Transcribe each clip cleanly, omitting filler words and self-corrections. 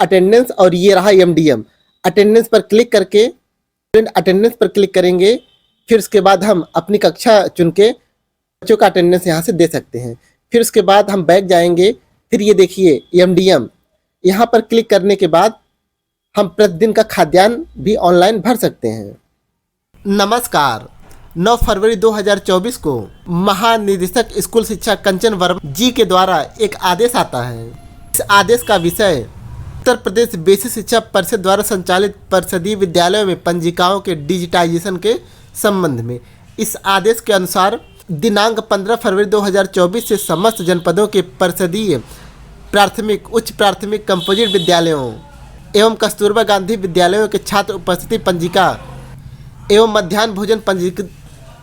Attendance और ये रहा एमडीएम। अटेंडेंस पर क्लिक करके अटेंडेंस पर क्लिक करेंगे, फिर उसके बाद हम अपनी कक्षा चुन के बच्चों का अटेंडेंस यहाँ से दे सकते हैं। फिर उसके बाद हम बैक जाएंगे, फिर ये देखिए एमडीएम, यहाँ पर क्लिक करने के बाद हम प्रतिदिन का खाद्यान्न भी ऑनलाइन भर सकते हैं। नमस्कार। 9 फरवरी 2024 को महानिदेशक स्कूल शिक्षा कंचन वर्मा जी के द्वारा एक आदेश आता है। इस आदेश का विषय उत्तर प्रदेश बेसिक शिक्षा परिषद द्वारा संचालित परिषदीय विद्यालयों में पंजिकाओं के डिजिटाइजेशन के संबंध में। इस आदेश के अनुसार दिनांक 15 फरवरी 2024 से समस्त जनपदों के परिषदीय प्राथमिक, उच्च प्राथमिक, कंपोजिट विद्यालयों एवं कस्तूरबा गांधी विद्यालयों के छात्र उपस्थिति पंजिका एवं मध्याह्न भोजन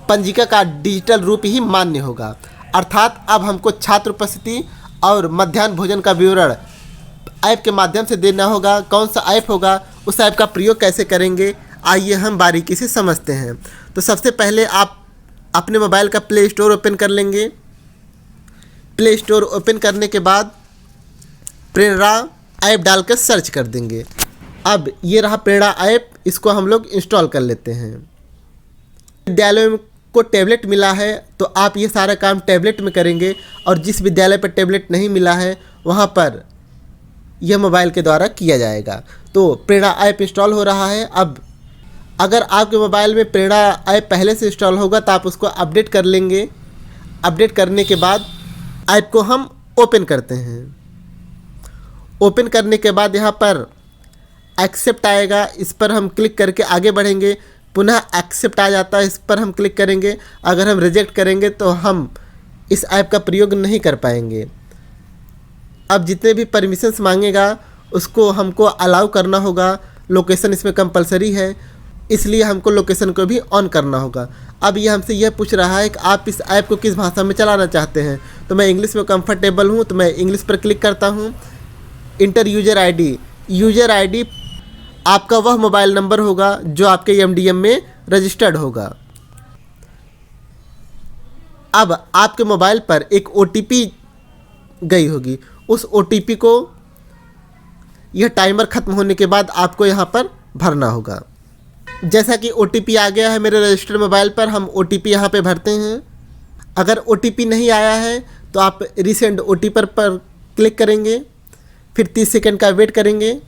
पंजिका का डिजिटल रूप ही मान्य होगा। अर्थात अब हमको छात्र उपस्थिति और मध्याह्न भोजन का विवरण ऐप के माध्यम से देना होगा। कौन सा ऐप होगा, उस ऐप का प्रयोग कैसे करेंगे, आइए हम बारीकी से समझते हैं। तो सबसे पहले आप अपने मोबाइल का प्ले स्टोर ओपन कर लेंगे। प्ले स्टोर ओपन करने के बाद प्रेरणा ऐप डालकर सर्च कर देंगे। अब ये रहा प्रेरणा ऐप, इसको हम लोग इंस्टॉल कर लेते हैं। विद्यालयों को टैबलेट मिला है तो आप ये सारा काम टैबलेट में करेंगे, और जिस विद्यालय पर टैबलेट नहीं मिला है वहाँ पर यह मोबाइल के द्वारा किया जाएगा। तो प्रेरणा ऐप इंस्टॉल हो रहा है। अब अगर आपके मोबाइल में प्रेरणा ऐप पहले से इंस्टॉल होगा तो आप उसको अपडेट कर लेंगे। अपडेट करने के बाद ऐप को हम ओपन करते हैं। ओपन करने के बाद यहाँ पर एक्सेप्ट आएगा, इस पर हम क्लिक करके आगे बढ़ेंगे। पुनः एक्सेप्ट आ जाता है, इस पर हम क्लिक करेंगे। अगर हम रिजेक्ट करेंगे तो हम इस ऐप का प्रयोग नहीं कर पाएंगे। अब जितने भी परमिशंस मांगेगा उसको हमको अलाउ करना होगा। लोकेशन इसमें कंपलसरी है, इसलिए हमको लोकेशन को भी ऑन करना होगा। अब ये हमसे यह पूछ रहा है कि आप इस ऐप को किस भाषा में चलाना चाहते हैं। तो मैं इंग्लिश में कंफर्टेबल हूँ, तो मैं इंग्लिश पर क्लिक करता हूँ। Inter user ID. User ID आपका वह मोबाइल नंबर होगा जो आपके एमडीएम में रजिस्टर्ड होगा। अब आपके मोबाइल पर एक ओटीपी गई होगी, उस ओटीपी को यह टाइमर ख़त्म होने के बाद आपको यहाँ पर भरना होगा। जैसा कि ओटीपी आ गया है मेरे रजिस्टर्ड मोबाइल पर, हम ओटीपी यहाँ पे भरते हैं। अगर ओटीपी नहीं आया है तो आप रीसेंड ओटीपी पर क्लिक करेंगे, फिर 30 सेकंड का वेट करेंगे।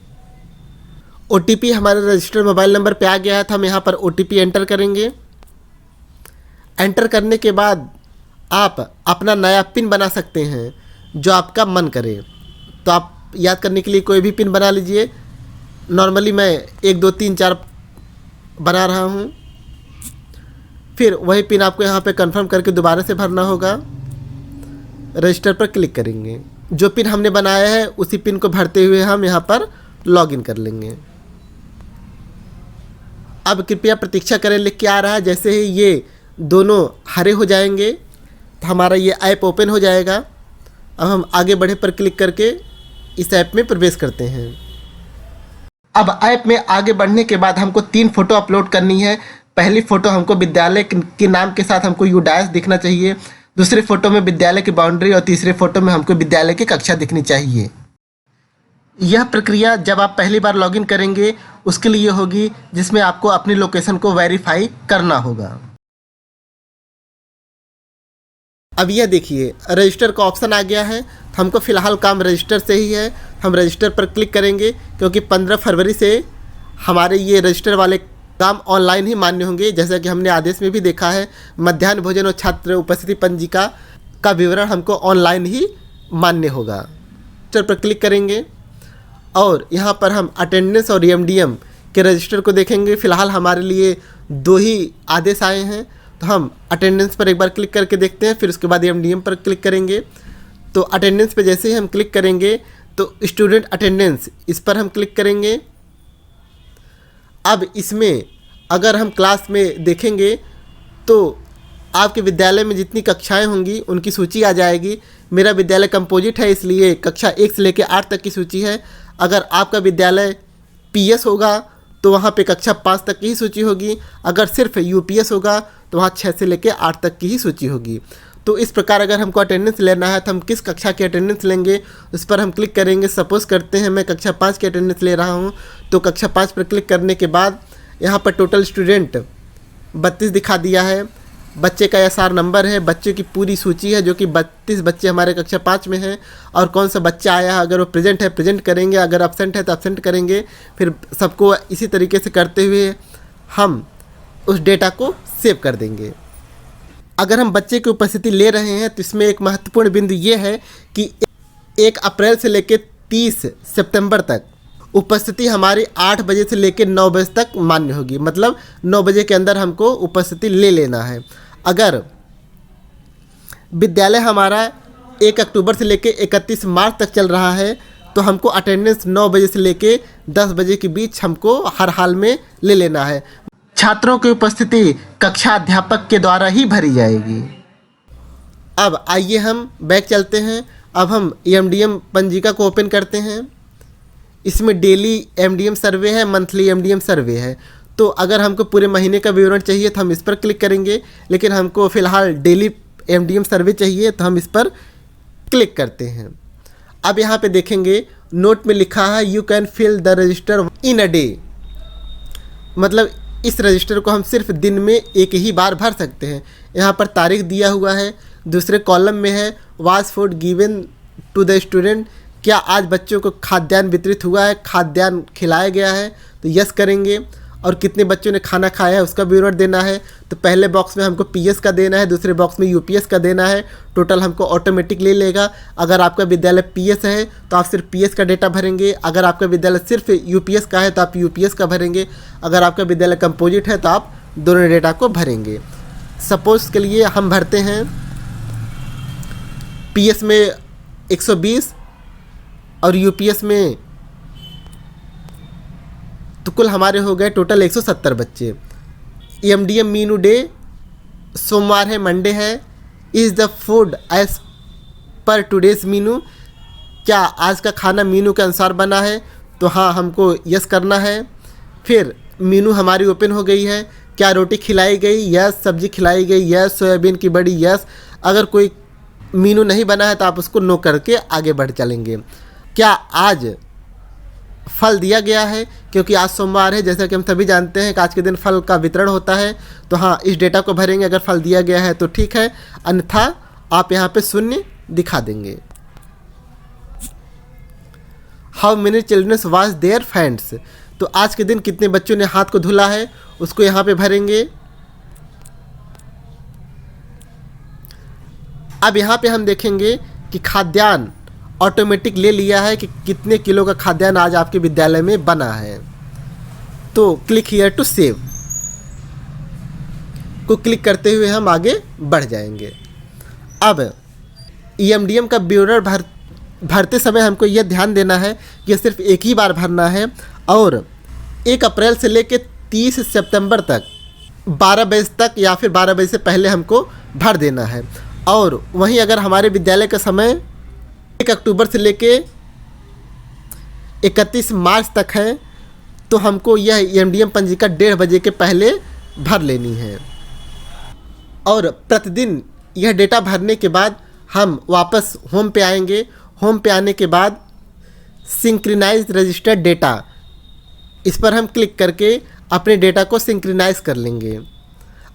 ओटीपी हमारे रजिस्टर्ड मोबाइल नंबर पे आ गया है तो हम यहाँ पर ओटीपी एंटर करेंगे। एंटर करने के बाद आप अपना नया पिन बना सकते हैं जो आपका मन करे। तो आप याद करने के लिए कोई भी पिन बना लीजिए। नॉर्मली मैं 1 2 3 4 बना रहा हूँ। फिर वही पिन आपको यहाँ पे कंफर्म करके दोबारा से भरना होगा। रजिस्टर पर क्लिक करेंगे। जो पिन हमने बनाया है उसी पिन को भरते हुए हम यहाँ पर लॉगिन कर लेंगे। अब कृपया प्रतीक्षा करें, लिख के आ रहा है। जैसे ही ये दोनों हरे हो जाएंगे तो हमारा ये ऐप ओपन हो जाएगा। अब हम आगे बढ़े पर क्लिक करके इस ऐप में प्रवेश करते हैं। अब ऐप में आगे बढ़ने के बाद हमको 3 फ़ोटो अपलोड करनी है। पहली फ़ोटो हमको विद्यालय के नाम के साथ हमको यूडाइस दिखना चाहिए। दूसरे फ़ोटो में विद्यालय की बाउंड्री और तीसरे फ़ोटो में हमको विद्यालय की कक्षा दिखनी चाहिए। यह प्रक्रिया जब आप पहली बार लॉगिन करेंगे उसके लिए होगी, जिसमें आपको अपनी लोकेशन को वेरीफाई करना होगा। अब यह देखिए रजिस्टर का ऑप्शन आ गया है। हमको फ़िलहाल काम रजिस्टर से ही है, हम रजिस्टर पर क्लिक करेंगे क्योंकि 15 फरवरी से हमारे ये रजिस्टर वाले काम ऑनलाइन ही मान्य होंगे। जैसा कि हमने आदेश में भी देखा है, मध्याह्न भोजन और छात्र उपस्थिति पंजिका का विवरण हमको ऑनलाइन ही मान्य होगा। रजिस्टर पर क्लिक करेंगे और यहाँ पर हम अटेंडेंस और एमडीएम के रजिस्टर को देखेंगे। फ़िलहाल हमारे लिए 2 ही आदेश आए हैं, तो हम अटेंडेंस पर एक बार क्लिक करके देखते हैं, फिर उसके बाद एमडीएम पर क्लिक करेंगे। तो अटेंडेंस पे जैसे ही हम क्लिक करेंगे तो स्टूडेंट अटेंडेंस, इस पर हम क्लिक करेंगे। अब इसमें अगर हम क्लास में देखेंगे तो आपके विद्यालय में जितनी कक्षाएं होंगी उनकी सूची आ जाएगी। मेरा विद्यालय कंपोजिट है इसलिए कक्षा 1 से लेकर 8 तक की सूची है। अगर आपका विद्यालय पीएस होगा तो वहाँ पे कक्षा 5 तक की ही सूची होगी। अगर सिर्फ यूपीएस होगा तो वहाँ 6 से लेकर 8 तक की ही सूची होगी। तो इस प्रकार अगर हमको अटेंडेंस लेना है तो हम किस कक्षा की अटेंडेंस लेंगे उस पर हम क्लिक करेंगे। सपोज़ करते हैं मैं कक्षा 5 की अटेंडेंस ले रहा हूँ, तो कक्षा 5 पर क्लिक करने के बाद यहाँ पर टोटल स्टूडेंट 32 दिखा दिया है। बच्चे का एसआर नंबर है, बच्चे की पूरी सूची है जो कि 32 बच्चे हमारे कक्षा 5 में हैं, और कौन सा बच्चा आया है, अगर वो प्रेजेंट है प्रेजेंट करेंगे, अगर एब्सेंट है तो एब्सेंट करेंगे। फिर सबको इसी तरीके से करते हुए हम उस डेटा को सेव कर देंगे। अगर हम बच्चे की उपस्थिति ले रहे हैं तो इसमें एक महत्वपूर्ण बिंदु ये है कि 1 अप्रैल से लेकर 30 सितंबर तक उपस्थिति हमारी 8 बजे से लेकर 9 बजे तक मान्य होगी। मतलब 9 बजे के अंदर हमको उपस्थिति ले लेना है। अगर विद्यालय हमारा 1 अक्टूबर से लेकर 31 मार्च तक चल रहा है तो हमको अटेंडेंस 9 बजे से लेकर 10 बजे के बीच हमको हर हाल में ले लेना है। छात्रों की उपस्थिति कक्षा अध्यापक के द्वारा ही भरी जाएगी। अब आइए हम बैक चलते हैं। अब हम एमडीएम पंजिका को ओपन करते हैं। इसमें डेली एमडीएम सर्वे है, मंथली एमडीएम सर्वे है। तो अगर हमको पूरे महीने का विवरण चाहिए तो हम इस पर क्लिक करेंगे, लेकिन हमको फ़िलहाल डेली एमडीएम सर्वे चाहिए तो हम इस पर क्लिक करते हैं। अब यहाँ पे देखेंगे नोट में लिखा है you can fill the register in a day, मतलब इस रजिस्टर को हम सिर्फ दिन में एक ही बार भर सकते हैं। यहाँ पर तारीख दिया हुआ है। दूसरे कॉलम में है was food given to the student, क्या आज बच्चों को खाद्यान्न वितरित हुआ है, खाद्यान्न खिलाया गया है, तो यस करेंगे। और कितने बच्चों ने खाना खाया है उसका विवरण देना है। तो पहले बॉक्स में हमको पीएस का देना है, दूसरे बॉक्स में यूपीएस का देना है। टोटल हमको ऑटोमेटिक ले लेगा। अगर आपका विद्यालय पीएस है तो आप सिर्फ पीएस का डेटा भरेंगे, अगर आपका विद्यालय सिर्फ यूपीएस का है तो आप यूपीएस का भरेंगे, अगर आपका विद्यालय कंपोजिट है तो आप दोनों डेटा को भरेंगे। सपोज़ के लिए हम भरते हैं पीएस में 120 और यूपीएस में, तो कुल हमारे हो गए टोटल 170 बच्चे। एमडीएम मीनू डे सोमवार है, मंडे है। Is the food as per today's menu, क्या आज का खाना मीनू के अनुसार बना है, तो हाँ हमको यस करना है। फिर मीनू हमारी ओपन हो गई है। क्या रोटी खिलाई गई, यस। सब्जी खिलाई गई, यस। सोयाबीन की बड़ी, यस। अगर कोई मीनू नहीं बना है तो आप उसको नो करके आगे बढ़ चलेंगे। क्या आज फल दिया गया है, क्योंकि आज सोमवार है, जैसा कि हम सभी जानते हैं कि आज के दिन फल का वितरण होता है, तो हाँ इस डेटा को भरेंगे। अगर फल दिया गया है तो ठीक है, अन्यथा आप यहाँ पे शून्य दिखा देंगे। How many childrens wash their hands, तो आज के दिन कितने बच्चों ने हाथ को धुला है उसको यहाँ पे भरेंगे। अब यहाँ पे हम देखेंगे कि खाद्यान्न ऑटोमेटिक ले लिया है कि कितने किलो का खाद्यान्न आज आपके विद्यालय में बना है। तो क्लिक हियर टू सेव को क्लिक करते हुए हम आगे बढ़ जाएंगे। अब ईएमडीएम का ब्यूरो भरते समय हमको यह ध्यान देना है कि सिर्फ एक ही बार भरना है, और 1 अप्रैल से लेकर 30 सितंबर तक 12 बजे तक या फिर 12 बजे से पहले हमको भर देना है। और वहीं अगर हमारे विद्यालय का समय 1 अक्टूबर से लेके 31 मार्च तक है तो हमको यह एमडीएम पंजिका 1:30 बजे के पहले भर लेनी है। और प्रतिदिन यह डेटा भरने के बाद हम वापस होम पे आएंगे। होम पे आने के बाद सिंक्रोनाइज रजिस्टर्ड डेटा, इस पर हम क्लिक करके अपने डेटा को सिंक्रोनाइज कर लेंगे।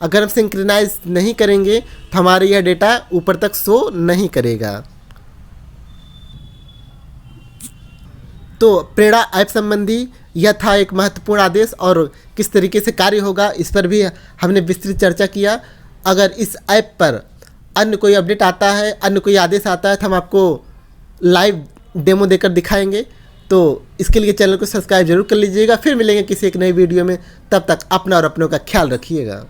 अगर हम सिंक्रोनाइज नहीं करेंगे तो हमारे यह डेटा ऊपर तक शो नहीं करेगा। तो प्रेरणा ऐप संबंधी यह था एक महत्वपूर्ण आदेश, और किस तरीके से कार्य होगा इस पर भी हमने विस्तृत चर्चा किया। अगर इस ऐप पर अन्य कोई अपडेट आता है, अन्य कोई आदेश आता है तो हम आपको लाइव डेमो देकर दिखाएंगे। तो इसके लिए चैनल को सब्सक्राइब जरूर कर लीजिएगा। फिर मिलेंगे किसी एक नई वीडियो में, तब तक अपना और अपनों का ख्याल रखिएगा।